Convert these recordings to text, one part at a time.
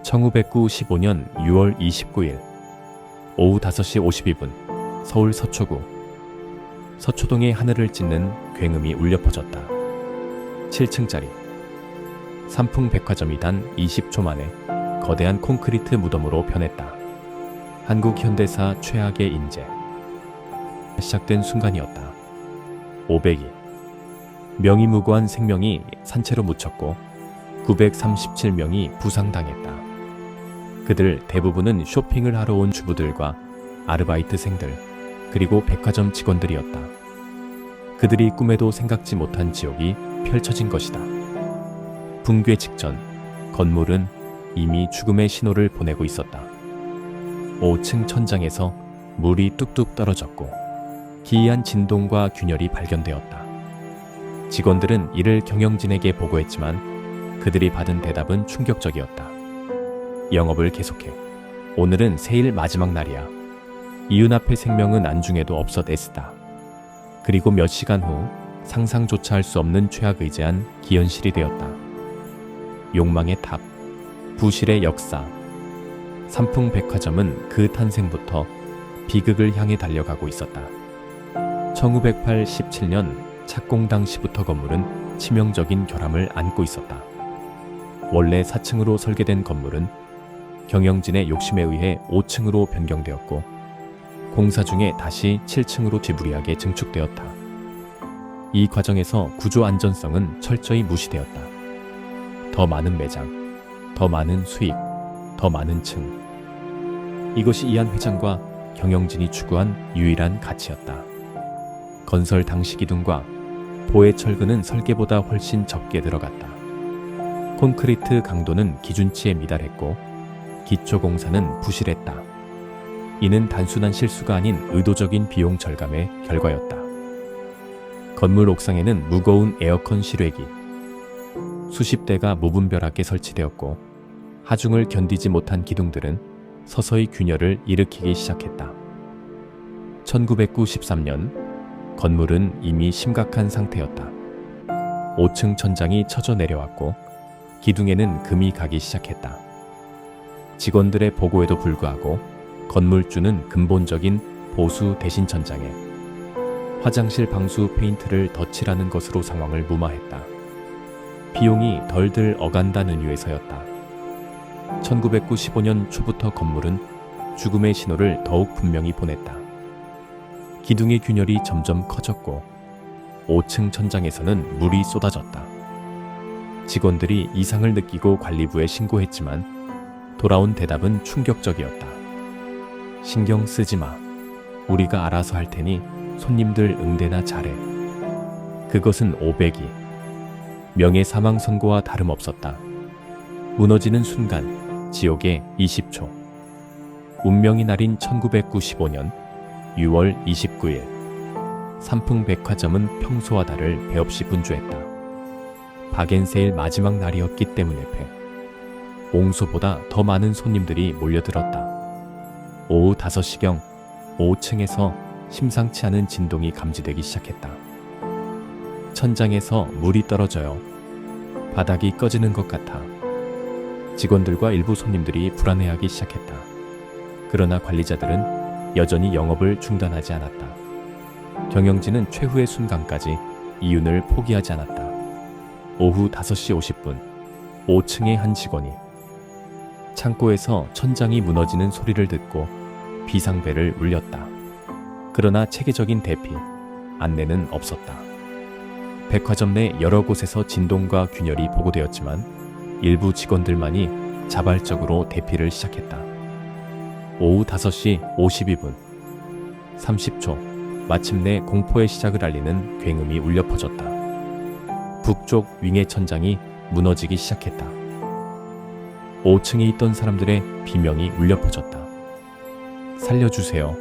1995년 6월 29일 오후 5시 52분 서울 서초구 서초동의 하늘을 찢는 굉음이 울려 퍼졌다. 7층짜리 삼풍백화점이 단 20초 만에 거대한 콘크리트 무덤으로 변했다. 한국 현대사 최악의 인재. 시작된 순간이었다. 502. 명의무고한 생명이 산채로 묻혔고 937명이 부상당했다. 그들 대부분은 쇼핑을 하러 온 주부들과 아르바이트생들, 그리고 백화점 직원들이었다. 그들이 꿈에도 생각지 못한 지옥이 펼쳐진 것이다. 붕괴 직전 건물은 이미 죽음의 신호를 보내고 있었다. 5층 천장에서 물이 뚝뚝 떨어졌고 기이한 진동과 균열이 발견되었다. 직원들은 이를 경영진에게 보고했지만 그들이 받은 대답은 충격적이었다. 영업을 계속해. 오늘은 세일 마지막 날이야. 이윤 앞의 생명은 안중에도 없었 애쓰다. 그리고 몇 시간 후 상상조차 할 수 없는 최악의제한 기현실이 되었다. 욕망의 탑, 부실의 역사. 삼풍백화점은 그 탄생부터 비극을 향해 달려가고 있었다. 1987년 착공 당시부터 건물은 치명적인 결함을 안고 있었다. 원래 4층으로 설계된 건물은 경영진의 욕심에 의해 5층으로 변경되었고 공사 중에 다시 7층으로 지부리하게 증축되었다. 이 과정에서 구조 안전성은 철저히 무시되었다. 더 많은 매장, 더 많은 수익, 더 많은 층. 이것이 이한 회장과 경영진이 추구한 유일한 가치였다. 건설 당시 기둥과 보해 철근은 설계보다 훨씬 적게 들어갔다. 콘크리트 강도는 기준치에 미달했고 기초 공사는 부실했다. 이는 단순한 실수가 아닌 의도적인 비용 절감의 결과였다. 건물 옥상에는 무거운 에어컨 실외기, 수십 대가 무분별하게 설치되었고 하중을 견디지 못한 기둥들은 서서히 균열을 일으키기 시작했다. 1993년 건물은 이미 심각한 상태였다. 5층 천장이 쳐져 내려왔고 기둥에는 금이 가기 시작했다. 직원들의 보고에도 불구하고 건물주는 근본적인 보수 대신 천장에 화장실 방수 페인트를 덧칠하는 것으로 상황을 무마했다. 비용이 덜들 어간다는 이유에서였다. 1995년 초부터 건물은 죽음의 신호를 더욱 분명히 보냈다. 기둥의 균열이 점점 커졌고 5층 천장에서는 물이 쏟아졌다. 직원들이 이상을 느끼고 관리부에 신고했지만 돌아온 대답은 충격적이었다. 신경 쓰지 마. 우리가 알아서 할 테니 손님들 응대나 잘해. 그것은 502. 명예 사망 선고와 다름없었다. 무너지는 순간 지옥의 20초. 운명이 날인 1995년 6월 29일 삼풍백화점은 평소와 다를 배없이 분주했다. 박앤세일 마지막 날이었기 때문에 옹소보다 더 많은 손님들이 몰려들었다. 오후 5시경 5층에서 심상치 않은 진동이 감지되기 시작했다. 천장에서 물이 떨어져요. 바닥이 꺼지는 것 같아. 직원들과 일부 손님들이 불안해하기 시작했다. 그러나 관리자들은 여전히 영업을 중단하지 않았다. 경영진은 최후의 순간까지 이윤을 포기하지 않았다. 오후 5시 50분 5층의 한 직원이 창고에서 천장이 무너지는 소리를 듣고 비상벨을 울렸다. 그러나 체계적인 대피, 안내는 없었다. 백화점 내 여러 곳에서 진동과 균열이 보고되었지만 일부 직원들만이 자발적으로 대피를 시작했다. 오후 5시 52분 30초 마침내 공포의 시작을 알리는 굉음이 울려 퍼졌다. 북쪽 윙의 천장이 무너지기 시작했다. 5층에 있던 사람들의 비명이 울려 퍼졌다. 살려주세요.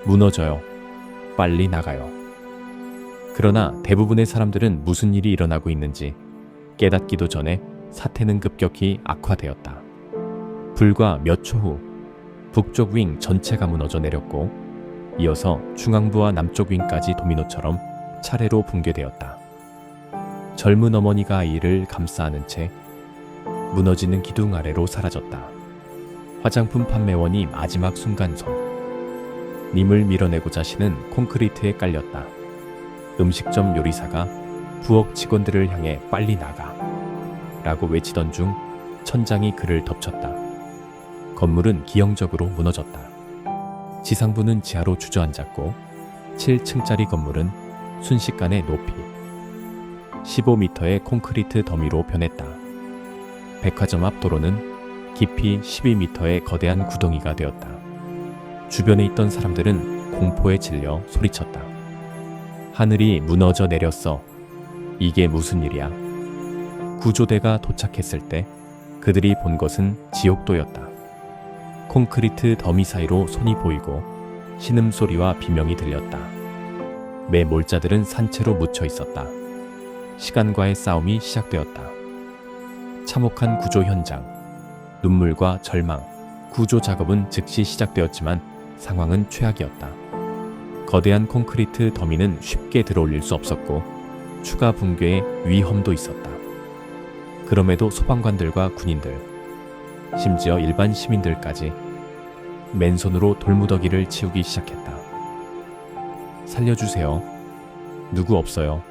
무너져요. 빨리 나가요. 그러나 대부분의 사람들은 무슨 일이 일어나고 있는지 깨닫기도 전에 사태는 급격히 악화되었다. 불과 몇 초 후 북쪽 윙 전체가 무너져 내렸고 이어서 중앙부와 남쪽 윙까지 도미노처럼 차례로 붕괴되었다. 젊은 어머니가 아이를 감싸 안은 채 무너지는 기둥 아래로 사라졌다. 화장품 판매원이 마지막 순간손. 님을 밀어내고자 하시는 콘크리트에 깔렸다. 음식점 요리사가 부엌 직원들을 향해 빨리 나가 라고 외치던 중 천장이 그를 덮쳤다. 건물은 기형적으로 무너졌다. 지상부는 지하로 주저앉았고 7층짜리 건물은 순식간에 높이 15m의 콘크리트 더미로 변했다. 백화점 앞 도로는 깊이 12m의 거대한 구덩이가 되었다. 주변에 있던 사람들은 공포에 질려 소리쳤다. 하늘이 무너져 내렸어. 이게 무슨 일이야? 구조대가 도착했을 때 그들이 본 것은 지옥도였다. 콘크리트 더미 사이로 손이 보이고 신음소리와 비명이 들렸다. 매몰자들은 산채로 묻혀 있었다. 시간과의 싸움이 시작되었다. 참혹한 구조 현장, 눈물과 절망, 구조 작업은 즉시 시작되었지만 상황은 최악이었다. 거대한 콘크리트 더미는 쉽게 들어올릴 수 없었고 추가 붕괴의 위험도 있었다. 그럼에도 소방관들과 군인들, 심지어 일반 시민들까지 맨손으로 돌무더기를 치우기 시작했다. 살려주세요. 누구 없어요.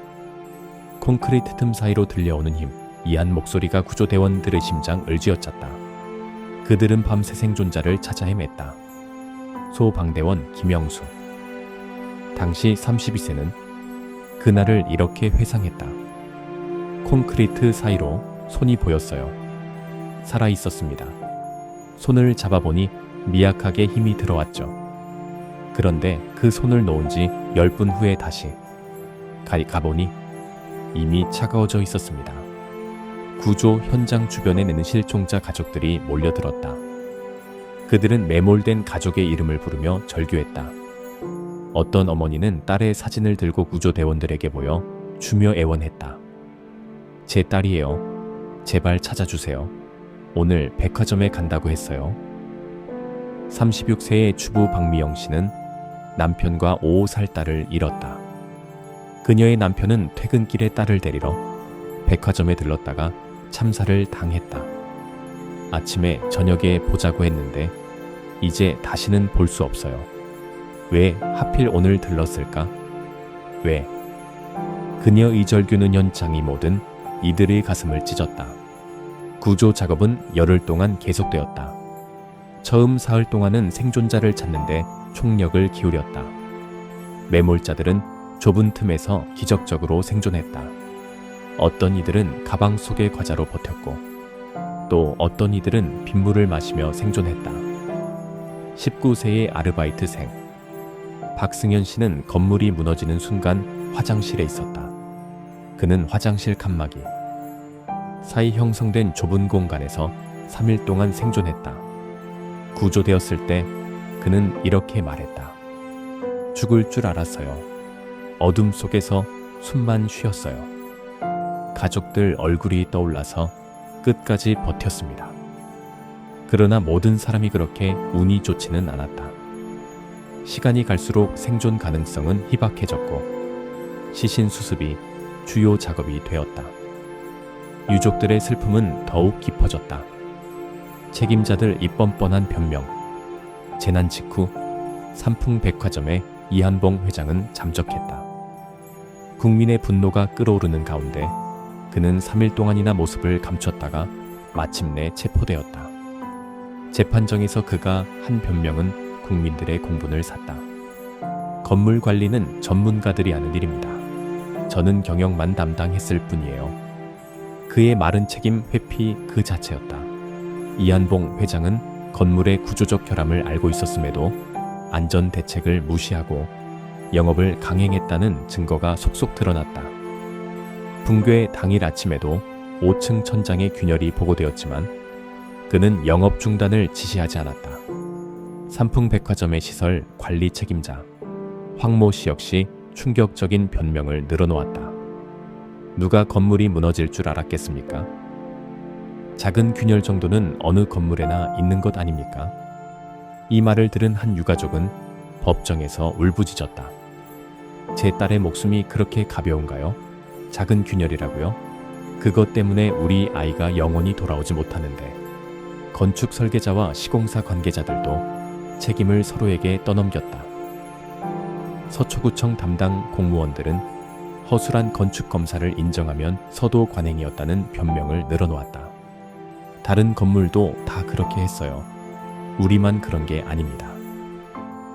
콘크리트 틈 사이로 들려오는 힘, 이한 목소리가 구조대원들의 심장을 쥐어짰다. 그들은 밤새 생존자를 찾아 헤맸다. 소방대원 김영수. 당시 32세는 그날을 이렇게 회상했다. 콘크리트 사이로 손이 보였어요. 살아있었습니다. 손을 잡아보니 미약하게 힘이 들어왔죠. 그런데 그 손을 놓은 지 10분 후에 다시 가보니 이미 차가워져 있었습니다. 구조 현장 주변에는 실종자 가족들이 몰려들었다. 그들은 매몰된 가족의 이름을 부르며 절규했다. 어떤 어머니는 딸의 사진을 들고 구조대원들에게 보여 주며 애원했다. 제 딸이에요. 제발 찾아주세요. 오늘 백화점에 간다고 했어요. 36세의 주부 박미영 씨는 남편과 5살 딸을 잃었다. 그녀의 남편은 퇴근길에 딸을 데리러 백화점에 들렀다가 참사를 당했다. 아침에 저녁에 보자고 했는데 이제 다시는 볼 수 없어요. 왜 하필 오늘 들렀을까? 왜? 그녀의 절규는 현장이 모든 이들의 가슴을 찢었다. 구조 작업은 열흘 동안 계속되었다. 처음 사흘 동안은 생존자를 찾는데 총력을 기울였다. 매몰자들은 좁은 틈에서 기적적으로 생존했다. 어떤 이들은 가방 속의 과자로 버텼고 또 어떤 이들은 빗물을 마시며 생존했다. 19세의 아르바이트생 박승현 씨는 건물이 무너지는 순간 화장실에 있었다. 그는 화장실 칸막이 사이 형성된 좁은 공간에서 3일 동안 생존했다. 구조되었을 때 그는 이렇게 말했다. 죽을 줄 알았어요. 어둠 속에서 숨만 쉬었어요. 가족들 얼굴이 떠올라서 끝까지 버텼습니다. 그러나 모든 사람이 그렇게 운이 좋지는 않았다. 시간이 갈수록 생존 가능성은 희박해졌고 시신 수습이 주요 작업이 되었다. 유족들의 슬픔은 더욱 깊어졌다. 책임자들 이 뻔뻔한 변명. 재난 직후 삼풍백화점의 이한봉 회장은 잠적했다. 국민의 분노가 끓어오르는 가운데 그는 3일 동안이나 모습을 감췄다가 마침내 체포되었다. 재판정에서 그가 한 변명은 국민들의 공분을 샀다. 건물 관리는 전문가들이 하는 일입니다. 저는 경영만 담당했을 뿐이에요. 그의 마른 책임 회피 그 자체였다. 이한봉 회장은 건물의 구조적 결함을 알고 있었음에도 안전 대책을 무시하고 영업을 강행했다는 증거가 속속 드러났다. 붕괴 당일 아침에도 5층 천장에 균열이 보고되었지만 그는 영업 중단을 지시하지 않았다. 삼풍백화점의 시설 관리 책임자 황모 씨 역시 충격적인 변명을 늘어놓았다. 누가 건물이 무너질 줄 알았겠습니까? 작은 균열 정도는 어느 건물에나 있는 것 아닙니까? 이 말을 들은 한 유가족은 법정에서 울부짖었다. 제 딸의 목숨이 그렇게 가벼운가요? 작은 균열이라고요? 그것 때문에 우리 아이가 영원히 돌아오지 못하는데 건축 설계자와 시공사 관계자들도 책임을 서로에게 떠넘겼다. 서초구청 담당 공무원들은 허술한 건축 검사를 인정하면 서도 관행이었다는 변명을 늘어놓았다. 다른 건물도 다 그렇게 했어요. 우리만 그런 게 아닙니다.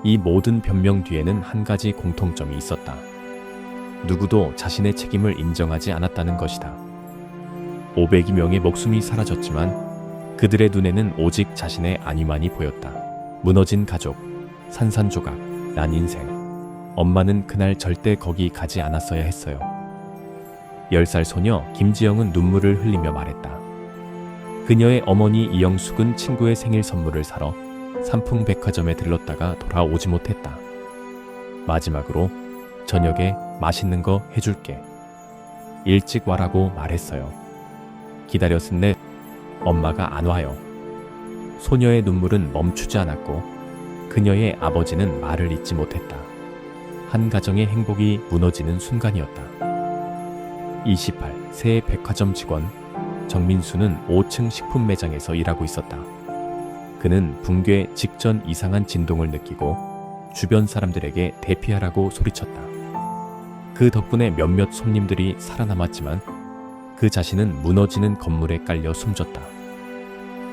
이 모든 변명 뒤에는 한 가지 공통점이 있었다. 누구도 자신의 책임을 인정하지 않았다는 것이다. 500여 명의 목숨이 사라졌지만 그들의 눈에는 오직 자신의 안위만이 보였다. 무너진 가족, 산산조각, 난 인생. 엄마는 그날 절대 거기 가지 않았어야 했어요. 10살 소녀 김지영은 눈물을 흘리며 말했다. 그녀의 어머니 이영숙은 친구의 생일 선물을 사러 삼풍백화점에 들렀다가 돌아오지 못했다. 마지막으로 저녁에 맛있는 거 해줄게. 일찍 와라고 말했어요. 기다렸는데 엄마가 안 와요. 소녀의 눈물은 멈추지 않았고 그녀의 아버지는 말을 잇지 못했다. 한 가정의 행복이 무너지는 순간이었다. 28세 백화점 직원 정민수는 5층 식품 매장에서 일하고 있었다. 그는 붕괴 직전 이상한 진동을 느끼고 주변 사람들에게 대피하라고 소리쳤다. 그 덕분에 몇몇 손님들이 살아남았지만 그 자신은 무너지는 건물에 깔려 숨졌다.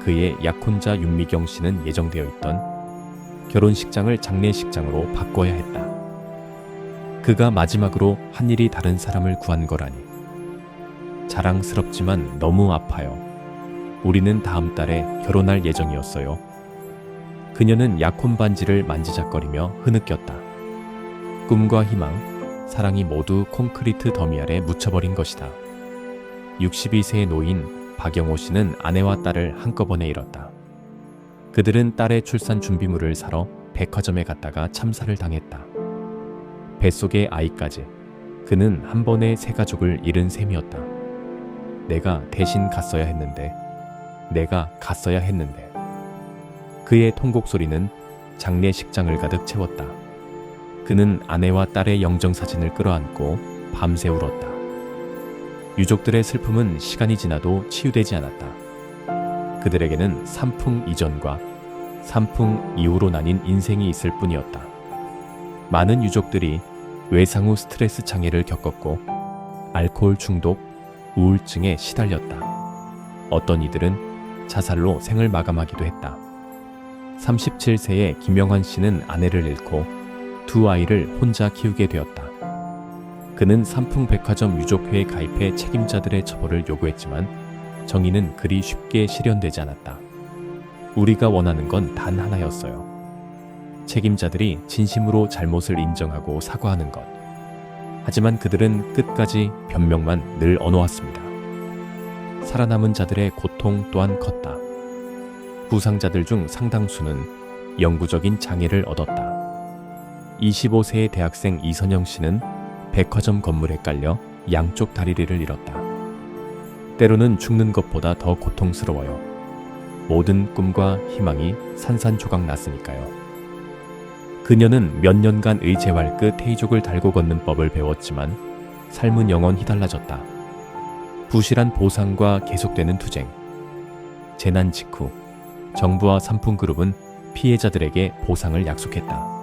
그의 약혼자 윤미경 씨는 예정되어 있던 결혼식장을 장례식장으로 바꿔야 했다. 그가 마지막으로 한 일이 다른 사람을 구한 거라니. 자랑스럽지만 너무 아파요. 우리는 다음 달에 결혼할 예정이었어요. 그녀는 약혼 반지를 만지작거리며 흐느꼈다. 꿈과 희망, 사랑이 모두 콘크리트 더미 아래 묻혀버린 것이다. 62세의 노인 박영호 씨는 아내와 딸을 한꺼번에 잃었다. 그들은 딸의 출산 준비물을 사러 백화점에 갔다가 참사를 당했다. 뱃속의 아이까지 그는 한 번에 세 가족을 잃은 셈이었다. 내가 대신 갔어야 했는데, 내가 갔어야 했는데. 그의 통곡 소리는 장례식장을 가득 채웠다. 그는 아내와 딸의 영정사진을 끌어안고 밤새 울었다. 유족들의 슬픔은 시간이 지나도 치유되지 않았다. 그들에게는 산풍 이전과 산풍 이후로 나뉜 인생이 있을 뿐이었다. 많은 유족들이 외상 후 스트레스 장애를 겪었고 알코올 중독, 우울증에 시달렸다. 어떤 이들은 자살로 생을 마감하기도 했다. 37세의 김영환 씨는 아내를 잃고 두 아이를 혼자 키우게 되었다. 그는 삼풍백화점 유족회에 가입해 책임자들의 처벌을 요구했지만 정의는 그리 쉽게 실현되지 않았다. 우리가 원하는 건 단 하나였어요. 책임자들이 진심으로 잘못을 인정하고 사과하는 것. 하지만 그들은 끝까지 변명만 늘 언어왔습니다. 살아남은 자들의 고통 또한 컸다. 부상자들 중 상당수는 영구적인 장애를 얻었다. 25세의 대학생 이선영 씨는 백화점 건물에 깔려 양쪽 다리를 잃었다. 때로는 죽는 것보다 더 고통스러워요. 모든 꿈과 희망이 산산조각 났으니까요. 그녀는 몇 년간 의재활 끝 테이족을 달고 걷는 법을 배웠지만 삶은 영원 휘달라졌다. 부실한 보상과 계속되는 투쟁. 재난 직후 정부와 삼풍그룹은 피해자들에게 보상을 약속했다.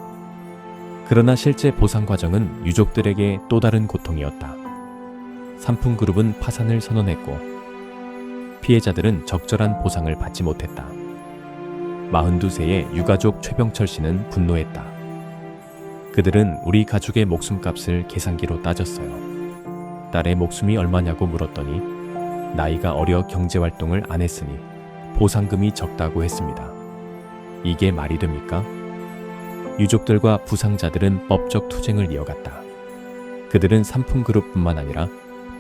그러나 실제 보상 과정은 유족들에게 또 다른 고통이었다. 삼풍그룹은 파산을 선언했고 피해자들은 적절한 보상을 받지 못했다. 42세의 유가족 최병철 씨는 분노했다. 그들은 우리 가족의 목숨값을 계산기로 따졌어요. 딸의 목숨이 얼마냐고 물었더니 나이가 어려 경제활동을 안 했으니 보상금이 적다고 했습니다. 이게 말이 됩니까? 유족들과 부상자들은 법적 투쟁을 이어갔다. 그들은 삼풍그룹뿐만 아니라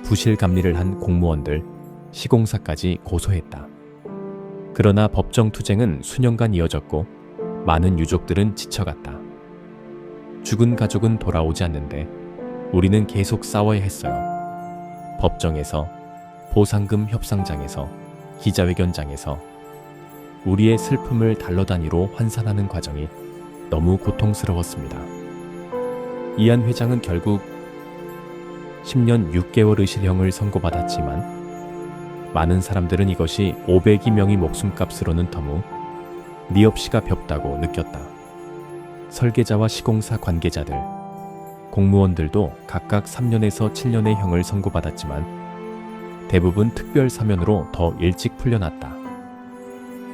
부실 감리를 한 공무원들, 시공사까지 고소했다. 그러나 법정 투쟁은 수년간 이어졌고 많은 유족들은 지쳐갔다. 죽은 가족은 돌아오지 않는데 우리는 계속 싸워야 했어요. 법정에서, 보상금 협상장에서, 기자회견장에서 우리의 슬픔을 달러 단위로 환산하는 과정이 너무 고통스러웠습니다. 이한 회장은 결국 10년 6개월 의실형을 선고받았지만 많은 사람들은 이것이 500여 명의 목숨값으로는 터무 니 없이가 볍다고 느꼈다. 설계자와 시공사 관계자들, 공무원들도 각각 3년에서 7년의 형을 선고받았지만 대부분 특별 사면으로 더 일찍 풀려났다.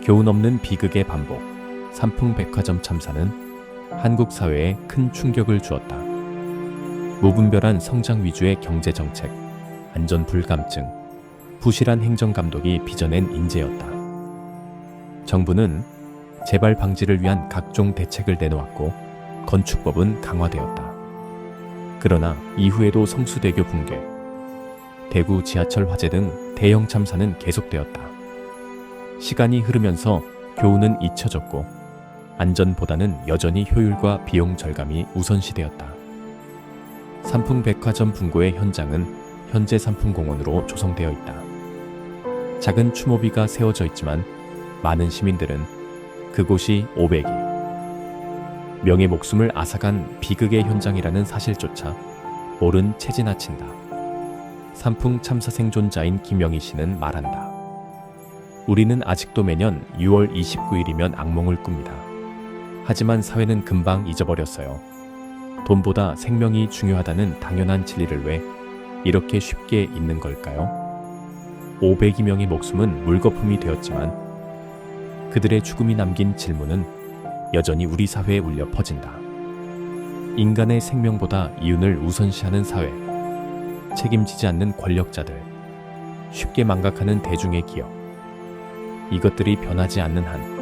교훈 없는 비극의 반복, 삼풍백화점 참사는 한국 사회에 큰 충격을 주었다. 무분별한 성장 위주의 경제 정책, 안전 불감증, 부실한 행정 감독이 빚어낸 인재였다. 정부는 재발 방지를 위한 각종 대책을 내놓았고 건축법은 강화되었다. 그러나 이후에도 성수대교 붕괴, 대구 지하철 화재 등 대형 참사는 계속되었다. 시간이 흐르면서 교훈은 잊혀졌고 안전보다는 여전히 효율과 비용 절감이 우선시되었다. 삼풍백화점 붕괴의 현장은 현재 삼풍공원으로 조성되어 있다. 작은 추모비가 세워져 있지만 많은 시민들은 그곳이 500이 명의 목숨을 앗아간 비극의 현장이라는 사실조차 모른 채 지나친다. 삼풍 참사 생존자인 김영희 씨는 말한다. 우리는 아직도 매년 6월 29일이면 악몽을 꿉니다. 하지만 사회는 금방 잊어버렸어요. 돈보다 생명이 중요하다는 당연한 진리를 왜 이렇게 쉽게 잊는 걸까요? 500여명의 목숨은 물거품이 되었지만 그들의 죽음이 남긴 질문은 여전히 우리 사회에 울려 퍼진다. 인간의 생명보다 이윤을 우선시하는 사회, 책임지지 않는 권력자들, 쉽게 망각하는 대중의 기억. 이것들이 변하지 않는 한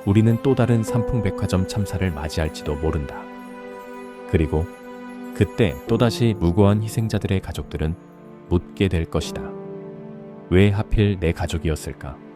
우리는 또 다른 삼풍백화점 참사를 맞이할지도 모른다. 그리고 그때 또다시 무고한 희생자들의 가족들은 묻게 될 것이다. 왜 하필 내 가족이었을까?